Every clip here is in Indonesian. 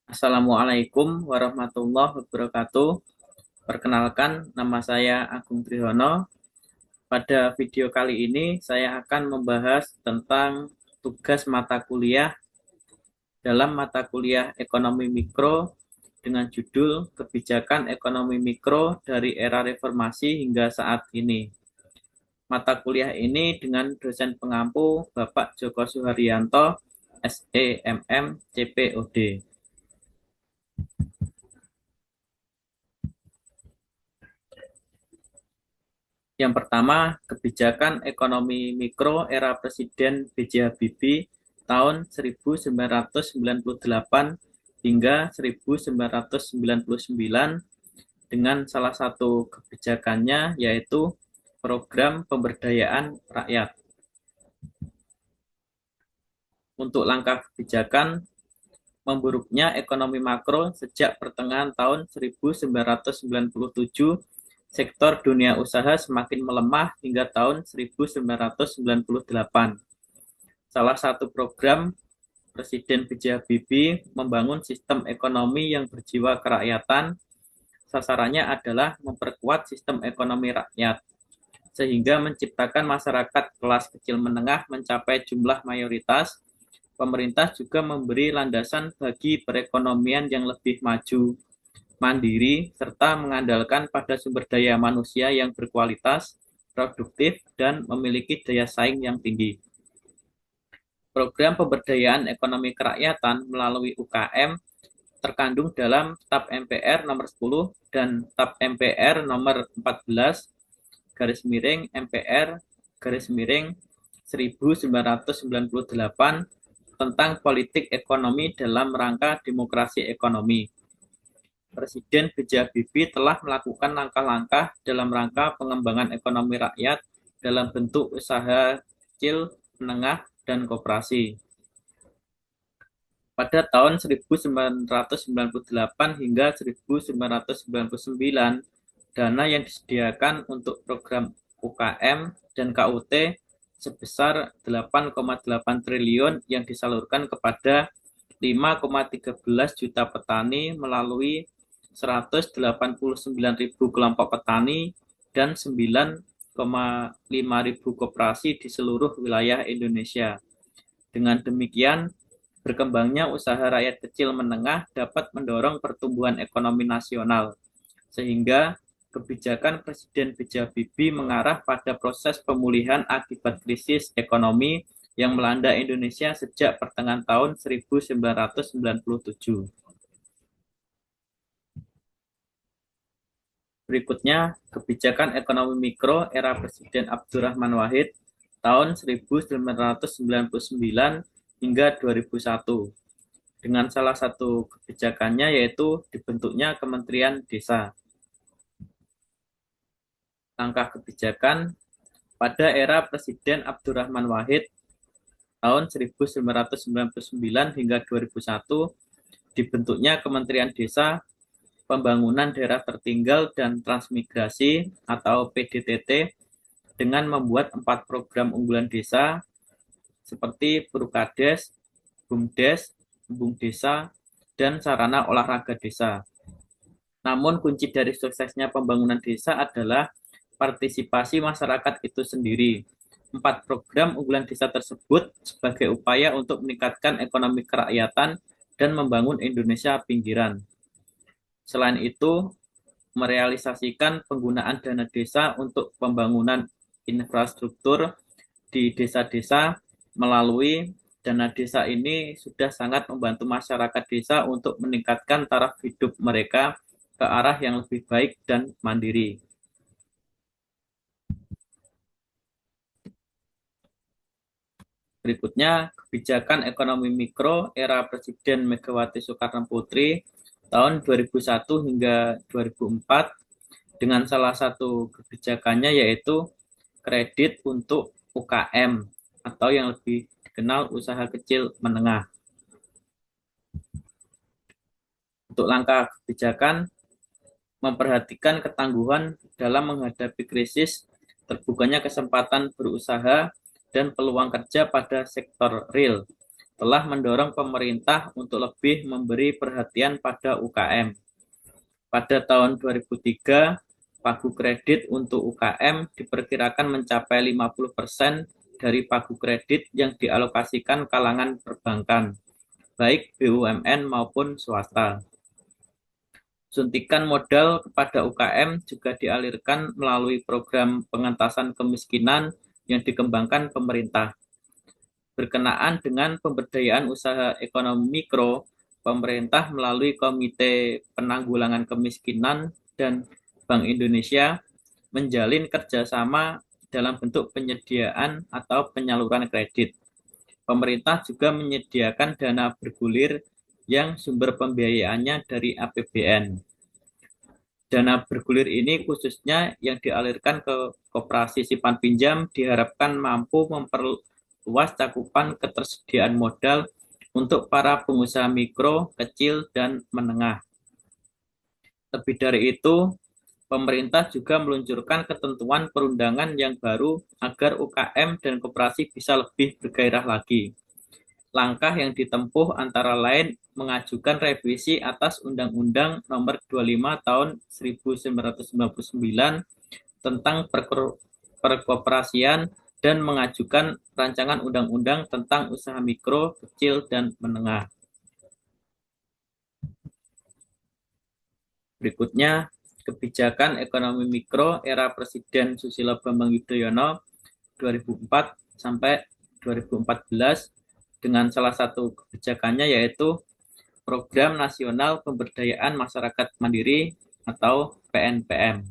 Assalamualaikum warahmatullahi wabarakatuh. Perkenalkan, nama saya Agung Trihono. Pada video kali ini, saya akan membahas tentang tugas mata kuliah dalam mata kuliah Ekonomi Mikro dengan judul Kebijakan Ekonomi Mikro dari Era Reformasi hingga saat ini. Mata kuliah ini dengan dosen pengampu Bapak Joko Suharyanto, SEMM, CPOD. Yang pertama, kebijakan ekonomi mikro era Presiden B.J. Habibie tahun 1998 hingga 1999 dengan salah satu kebijakannya yaitu program pemberdayaan rakyat. Untuk langkah kebijakan, memburuknya ekonomi makro sejak pertengahan tahun 1997, sektor dunia usaha semakin melemah hingga tahun 1998. Salah satu program Presiden B.J. Habibie membangun sistem ekonomi yang berjiwa kerakyatan. Sasarannya adalah memperkuat sistem ekonomi rakyat, sehingga menciptakan masyarakat kelas kecil menengah mencapai jumlah mayoritas. Pemerintah juga memberi landasan bagi perekonomian yang lebih maju, mandiri, serta mengandalkan pada sumber daya manusia yang berkualitas, produktif, dan memiliki daya saing yang tinggi. Program pemberdayaan ekonomi kerakyatan melalui UKM terkandung dalam TAP MPR nomor 10 dan TAP MPR nomor 14 garis miring MPR garis miring 1998 tentang politik ekonomi dalam rangka demokrasi ekonomi. Presiden B.J. Habibie telah melakukan langkah-langkah dalam rangka pengembangan ekonomi rakyat dalam bentuk usaha kecil, menengah, dan koperasi. Pada tahun 1998 hingga 1999, dana yang disediakan untuk program UKM dan KUT sebesar 8,8 triliun yang disalurkan kepada 5,13 juta petani melalui 189.000 kelompok petani dan 9,5 ribu koperasi di seluruh wilayah Indonesia. Dengan demikian, berkembangnya usaha rakyat kecil menengah dapat mendorong pertumbuhan ekonomi nasional, sehingga kebijakan Presiden B.J. Habibie mengarah pada proses pemulihan akibat krisis ekonomi yang melanda Indonesia sejak pertengahan tahun 1997. Berikutnya, kebijakan ekonomi mikro era Presiden Abdurrahman Wahid tahun 1999 hingga 2001. Dengan salah satu kebijakannya yaitu dibentuknya Kementerian Desa. Langkah kebijakan pada era Presiden Abdurrahman Wahid tahun 1999 hingga 2001 dibentuknya Kementerian Desa, Pembangunan Daerah Tertinggal dan Transmigrasi atau PDTT dengan membuat 4 program unggulan desa seperti Prukades, Bumdes, Embung Desa, dan Sarana Olahraga Desa. Namun kunci dari suksesnya pembangunan desa adalah partisipasi masyarakat itu sendiri. 4 program unggulan desa tersebut sebagai upaya untuk meningkatkan ekonomi kerakyatan dan membangun Indonesia pinggiran. Selain itu, merealisasikan penggunaan dana desa untuk pembangunan infrastruktur di desa-desa melalui dana desa ini sudah sangat membantu masyarakat desa untuk meningkatkan taraf hidup mereka ke arah yang lebih baik dan mandiri. Berikutnya, kebijakan ekonomi mikro era Presiden Megawati Soekarno Putri tahun 2001 hingga 2004 dengan salah satu kebijakannya yaitu kredit untuk UKM atau yang lebih dikenal usaha kecil menengah. Untuk langkah kebijakan, memperhatikan ketangguhan dalam menghadapi krisis, terbukanya kesempatan berusaha, dan peluang kerja pada sektor real. telah mendorong pemerintah untuk lebih memberi perhatian pada UKM. Pada tahun 2003, pagu kredit untuk UKM diperkirakan mencapai 50% dari pagu kredit yang dialokasikan kalangan perbankan, baik BUMN maupun swasta. Suntikan modal kepada UKM juga dialirkan melalui program pengentasan kemiskinan yang dikembangkan pemerintah. Berkenaan dengan pemberdayaan usaha ekonomi mikro, pemerintah melalui Komite Penanggulangan Kemiskinan dan Bank Indonesia menjalin kerjasama dalam bentuk penyediaan atau penyaluran kredit. Pemerintah juga menyediakan dana bergulir yang sumber pembiayaannya dari APBN. Dana bergulir ini khususnya yang dialirkan ke koperasi simpan pinjam diharapkan mampu memperluas cakupan ketersediaan modal untuk para pengusaha mikro, kecil, dan menengah. Lebih dari itu, pemerintah juga meluncurkan ketentuan perundangan yang baru agar UKM dan koperasi bisa lebih bergairah lagi. Langkah yang ditempuh antara lain mengajukan revisi atas Undang-Undang Nomor 25 Tahun 1999 tentang perkoperasian dan mengajukan rancangan undang-undang tentang usaha mikro, kecil, dan menengah. Berikutnya, kebijakan ekonomi mikro era Presiden Susilo Bambang Yudhoyono 2004 sampai 2014 dengan salah satu kebijakannya yaitu Program Nasional Pemberdayaan Masyarakat Mandiri atau PNPM.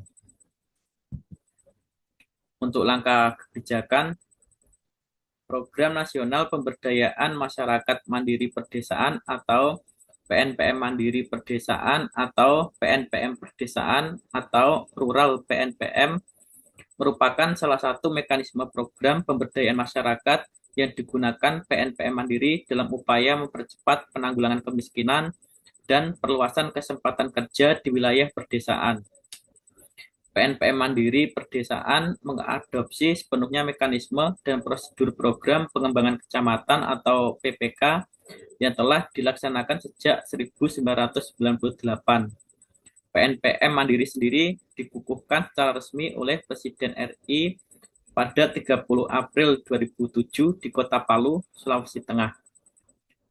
Untuk langkah kebijakan, Program Nasional Pemberdayaan Masyarakat Mandiri Perdesaan atau PNPM Mandiri Perdesaan atau PNPM Perdesaan atau Rural PNPM merupakan salah satu mekanisme program pemberdayaan masyarakat yang digunakan PNPM Mandiri dalam upaya mempercepat penanggulangan kemiskinan dan perluasan kesempatan kerja di wilayah perdesaan. PNPM Mandiri Perdesaan mengadopsi sepenuhnya mekanisme dan prosedur program pengembangan kecamatan atau PPK yang telah dilaksanakan sejak 1998. PNPM Mandiri sendiri dikukuhkan secara resmi oleh Presiden RI pada 30 April 2007 di Kota Palu, Sulawesi Tengah.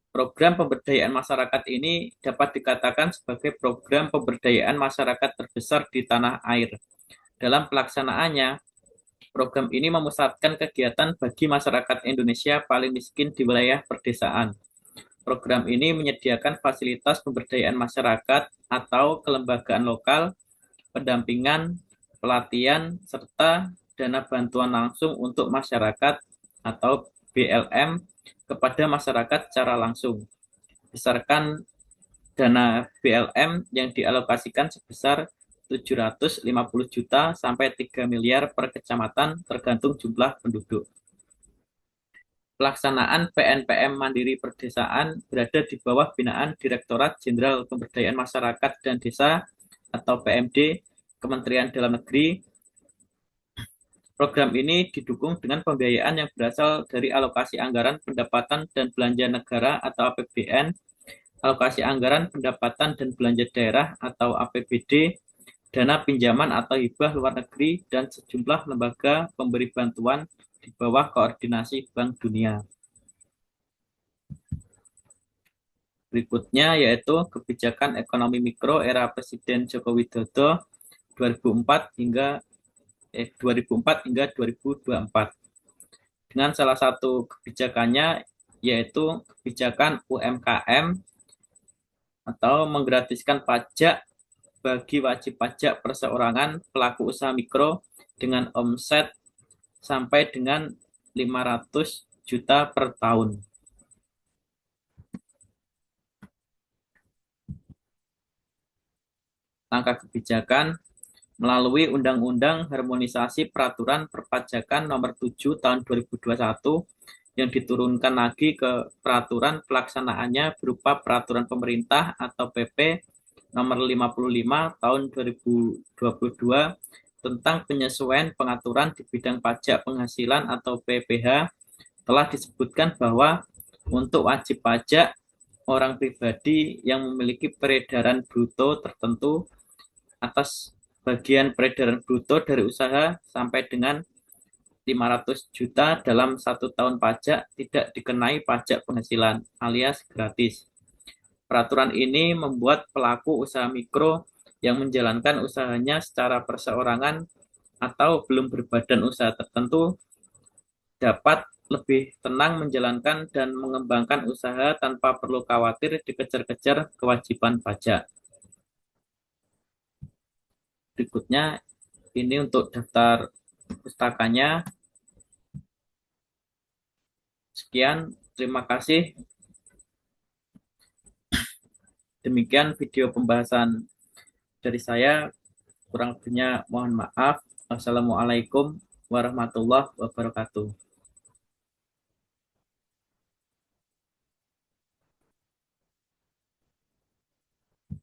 Program pemberdayaan masyarakat ini dapat dikatakan sebagai program pemberdayaan masyarakat terbesar di tanah air. Dalam pelaksanaannya, program ini memusatkan kegiatan bagi masyarakat Indonesia paling miskin di wilayah perdesaan. Program ini menyediakan fasilitas pemberdayaan masyarakat atau kelembagaan lokal, pendampingan, pelatihan, serta dana bantuan langsung untuk masyarakat atau BLM kepada masyarakat secara langsung. Berdasarkan dana BLM yang dialokasikan sebesar 750 juta sampai 3 miliar per kecamatan tergantung jumlah penduduk. Pelaksanaan PNPM Mandiri Perdesaan berada di bawah binaan Direktorat Jenderal Pemberdayaan Masyarakat dan Desa atau PMD Kementerian Dalam Negeri. Program ini didukung dengan pembiayaan yang berasal dari alokasi anggaran pendapatan dan belanja negara atau APBN, alokasi anggaran pendapatan dan belanja daerah atau APBD, dana pinjaman atau hibah luar negeri, dan sejumlah lembaga pemberi bantuan di bawah koordinasi Bank Dunia. Berikutnya yaitu kebijakan ekonomi mikro era Presiden Joko Widodo 2004 hingga 2024. Dengan salah satu kebijakannya yaitu kebijakan UMKM atau menggratiskan pajak bagi wajib pajak perseorangan pelaku usaha mikro dengan omset sampai dengan 500 juta per tahun. Langkah kebijakan melalui Undang-Undang Harmonisasi Peraturan Perpajakan Nomor 7 Tahun 2021 yang diturunkan lagi ke peraturan pelaksanaannya berupa Peraturan Pemerintah atau PP Nomor 55 Tahun 2022 tentang penyesuaian pengaturan di bidang pajak penghasilan atau PPH telah disebutkan bahwa Untuk wajib pajak orang pribadi yang memiliki peredaran bruto tertentu atas bagian peredaran bruto dari usaha sampai dengan 500 juta dalam 1 tahun pajak tidak dikenai pajak penghasilan alias gratis. Peraturan ini membuat pelaku usaha mikro yang menjalankan usahanya secara perseorangan atau belum berbadan usaha tertentu dapat lebih tenang menjalankan dan mengembangkan usaha tanpa perlu khawatir dikejar-kejar kewajiban pajak. Berikutnya, ini untuk daftar pustakanya. Sekian, terima kasih. Demikian video pembahasan dari saya. Kurang lebihnya mohon maaf. Wassalamualaikum warahmatullahi wabarakatuh.